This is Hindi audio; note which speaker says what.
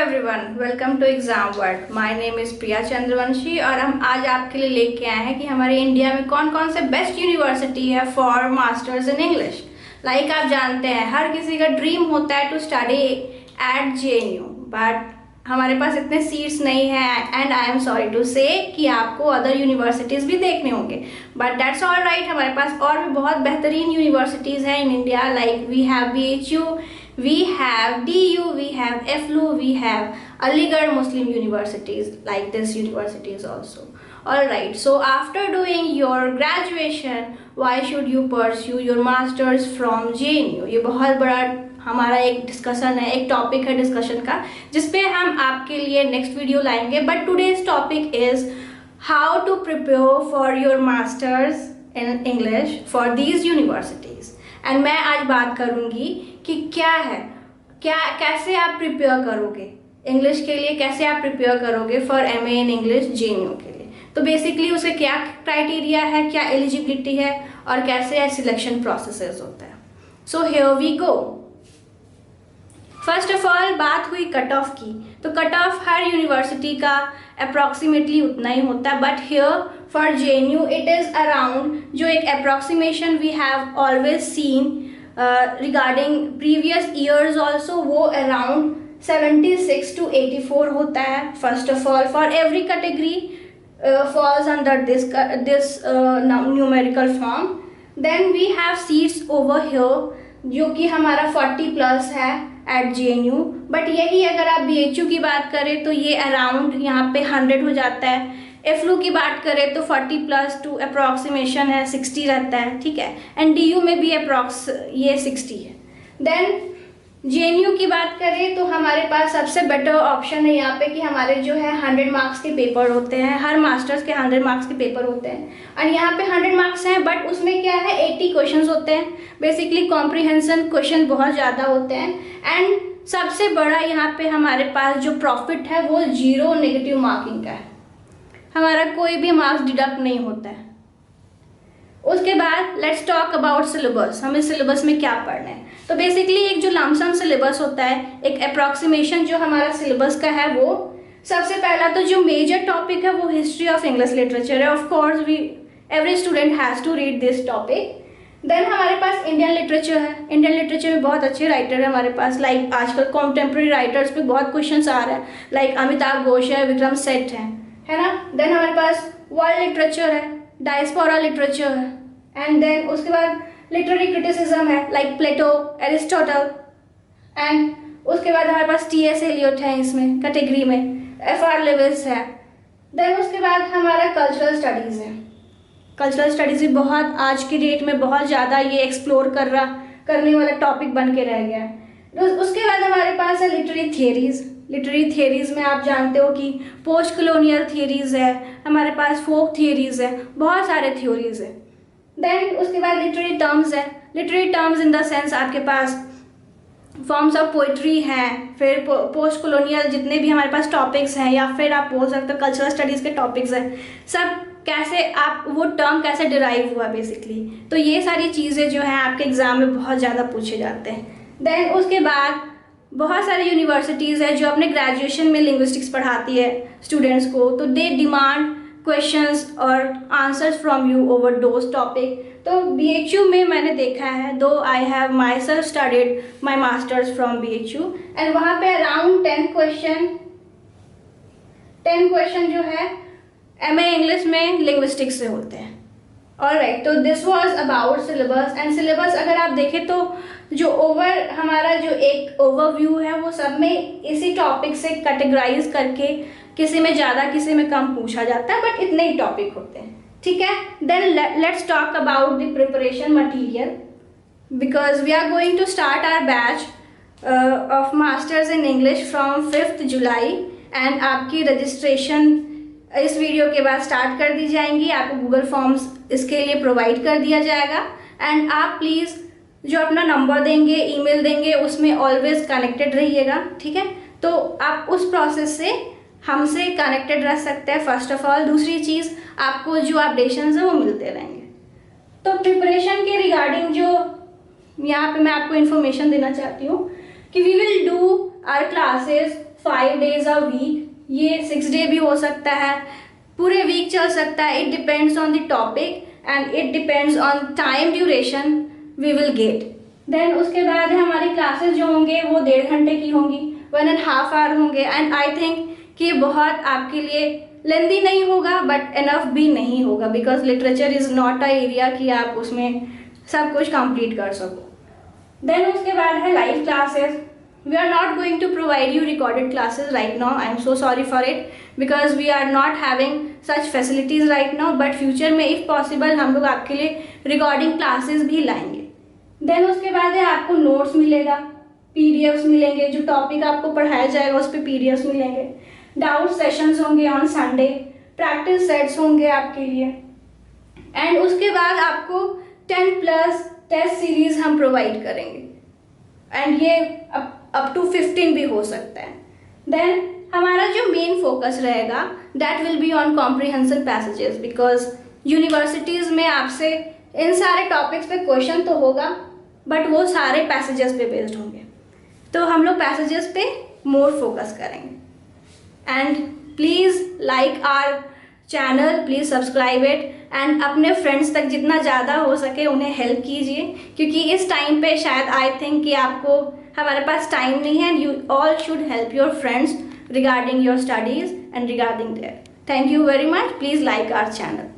Speaker 1: Everyone, welcome to exam world. My name is Priya Chandravanshi और हम आज आपके लिए लेके आए हैं कि हमारे इंडिया में कौन कौन से बेस्ट यूनिवर्सिटी है for masters in English. Like आप जानते हैं हर किसी का ड्रीम होता है to study at JNU, but हमारे पास इतने सीट्स नहीं है and I am sorry to say कि आपको अदर यूनिवर्सिटीज़ भी देखने होंगे, बट दैट्स ऑल राइट। हमारे पास और भी बहुत बेहतरीन यूनिवर्सिटीज़ हैं in India. Like we have BHU, we have DU, we have FLU, we have Aligarh Muslim universities, like this universities also. Alright, so after doing your graduation, why should you pursue your masters from JNU? ये बहुत बड़ा हमारा एक डिस्कशन है, एक टॉपिक है डिस्कशन का, जिसपे हम आपके लिए नेक्स्ट वीडियो लाएंगे। But today's topic is how to prepare for your masters in English for these universities. And मैं आज बात करूँगी कि क्या है, कैसे आप प्रिपेयर करोगे इंग्लिश के लिए, कैसे आप प्रिपेयर करोगे for MA in English JNU के लिए। तो बेसिकली उसके क्या क्राइटेरिया है, क्या एलिजिबिलिटी है और कैसे सिलेक्शन प्रोसेसेस होता है। So here we go. First of all बात हुई कट ऑफ की, तो कट ऑफ हर यूनिवर्सिटी का अप्रॉक्सीमेटली उतना ही होता है, but here for JNU it is around, जो एक approximation we have always seen regarding previous years also, वो अराउंड 76 to 84 होता है। First of all for every category falls under this numerical form. Then we have seats over here जो कि हमारा 40+ है एट JNU, बट यही अगर आप BHU की बात करें तो ये अराउंड यहाँ पे 100 हो जाता है। FLU की बात करें तो 40+ टू अप्रॉक्सीमेशन है 60 रहता है, ठीक है। एंड DU में भी अप्रॉक्स ये 60 है। देन JNU की बात करें तो हमारे पास सबसे बेटर ऑप्शन है यहाँ पे कि हमारे जो है 100 मार्क्स के पेपर होते हैं, हर मास्टर्स के 100 मार्क्स के पेपर होते हैं। और यहाँ पे 100 मार्क्स हैं, बट उसमें क्या है 80 क्वेश्चंस होते हैं। बेसिकली कॉम्प्रिहेंशन क्वेश्चन बहुत ज़्यादा होते हैं। एंड सबसे बड़ा यहाँ पे हमारे पास जो प्रॉफिट है वो 0 नेगेटिव मार्किंग का है, हमारा कोई भी मार्क्स डिडक्ट नहीं होता है। उसके बाद लेट्स टॉक अबाउट सिलेबस, हमें सिलेबस में क्या पढ़ना है। तो बेसिकली एक जो लमसम सिलेबस होता है, एक अप्रॉक्सीमेशन जो हमारा सिलेबस का है, वो सबसे पहला तो जो मेजर टॉपिक है वो हिस्ट्री ऑफ इंग्लिश लिटरेचर है। Of course every student has to read this topic. Then हमारे पास इंडियन लिटरेचर है। इंडियन लिटरेचर में बहुत अच्छे राइटर है हमारे पास। लाइक आजकल कॉन्टेम्प्रेरी राइटर्स पे बहुत क्वेश्चन आ रहा है, लाइक अमिताभ घोष है, विक्रम सेठ है ना। देन हमारे पास वर्ल्ड लिटरेचर है, डायस्पोरा लिटरेचर है। एंड देन उसके बाद लिटरेरी क्रिटिसिज्म है, लाइक प्लेटो, एरिस्टोटल। एंड उसके बाद हमारे पास T.S. एलियट है इसमें कैटेगरी में, F.R. लेविस है। देन उसके बाद हमारा कल्चरल स्टडीज़ है। कल्चरल स्टडीज़ भी बहुत आज की डेट में बहुत ज़्यादा ये एक्सप्लोर करने वाला टॉपिक बन के रह गया है। उसके बाद हमारे पास है लिटरेरी थियरीज़। लिटरेरी थियरीज़ में आप जानते हो कि पोस्ट कॉलोनियल थियरीज़ है, हमारे पास फोक थियरीज़ है, बहुत सारे थ्योरीज़ है। देन उसके बाद लिटरेरी टर्म्स है। Literary terms in the sense आपके पास फॉर्म्स ऑफ पोइट्री हैं, फिर पोस्ट कॉलोनियल जितने भी हमारे पास टॉपिक्स हैं, या फिर आप बोल सकते हो कल्चरल स्टडीज़ के टॉपिक्स हैं। सब कैसे आप वो टर्म कैसे डिराइव हुआ बेसिकली, तो ये सारी चीज़ें जो हैं आपके एग्ज़ाम में बहुत ज़्यादा पूछे जाते हैं। देन उसके बाद बहुत सारी यूनिवर्सिटीज़ है जो अपने ग्रेजुएशन में लिंग्विस्टिक्स पढ़ाती है स्टूडेंट्स को, तो दे डिमांड क्वेश्चंस और answers from you over those topic. तो BHU में मैंने देखा है, दो I have my self studied my masters from BHU, and वहाँ पे अराउंड 10 क्वेश्चन जो है MA इंग्लिश में लिंग्विस्टिक्स से होते हैं। ऑलराइट, तो this was about syllabus. And syllabus अगर आप देखें तो जो हमारा जो एक ओवरव्यू है वो सब में इसी टॉपिक से कैटेगराइज करके किसी में ज़्यादा किसी में कम पूछा जाता है, बट इतने ही टॉपिक होते हैं, ठीक है। Then let's talk about the preparation material, because we are going to start our batch of masters in English from 5 July. And आपकी रजिस्ट्रेशन इस वीडियो के बाद स्टार्ट कर दी जाएंगी। आपको गूगल फॉर्म्स इसके लिए प्रोवाइड कर दिया जाएगा। एंड आप प्लीज़ जो अपना नंबर देंगे, ईमेल देंगे, उसमें ऑलवेज कनेक्टेड रहिएगा, ठीक है। तो आप उस प्रोसेस से हमसे कनेक्टेड रह सकते हैं फर्स्ट ऑफ ऑल। दूसरी चीज़, आपको जो अपडेशंस हैं वो मिलते रहेंगे। तो प्रिपरेशन के रिगार्डिंग जो यहाँ पे मैं आपको इन्फॉर्मेशन देना चाहती हूँ कि we will do our classes 5 days a week, ये 6 day भी हो सकता है, पूरे वीक चल सकता है. It depends on the topic and it depends on time duration we will get. Then उसके बाद हमारी क्लासेस जो होंगे वो 1.5 घंटे की होंगी, 1.5 आवर होंगे. एंड आई थिंक कि बहुत आपके लिए लेंदी नहीं होगा बट इनफ भी नहीं होगा, because literature is not a area कि आप उसमें सब कुछ कंप्लीट कर सको. देन उसके बाद है live classes. We are not going to provide you recorded classes right now. I am so sorry for it because we are not having such facilities right now, but future में इफ़ पॉसिबल हम लोग आपके लिए रिकॉर्डिंग क्लासेस भी लाएंगे. देन उसके बाद है आपको नोट्स मिलेगा, पीडीएफ्स मिलेंगे, जो टॉपिक आपको पढ़ाया जाएगा उस पर पीडीएफ्स मिलेंगे. डाउट सेशंस होंगे ऑन संडे, प्रैक्टिस सेट्स होंगे आपके लिए. एंड उसके बाद आपको 10+ टेस्ट सीरीज हम प्रोवाइड करेंगे एंड ये अप टू 15 भी हो सकता है. देन हमारा जो मेन फोकस रहेगा that will be on comprehension passages, because universities में आपसे इन सारे टॉपिक्स पे क्वेश्चन तो होगा बट वो सारे पैसेजेस पे बेस्ड होंगे, तो हम लोग पैसेजेस पे मोर फोकस करेंगे. And please like our channel, please subscribe it and अपने फ्रेंड्स तक जितना ज़्यादा हो सके उन्हें हेल्प कीजिए, क्योंकि इस टाइम पे शायद आई थिंक कि आपको हमारे पास टाइम नहीं है. And you all should help your friends regarding your studies and regarding that. Thank you very much. Please like our channel.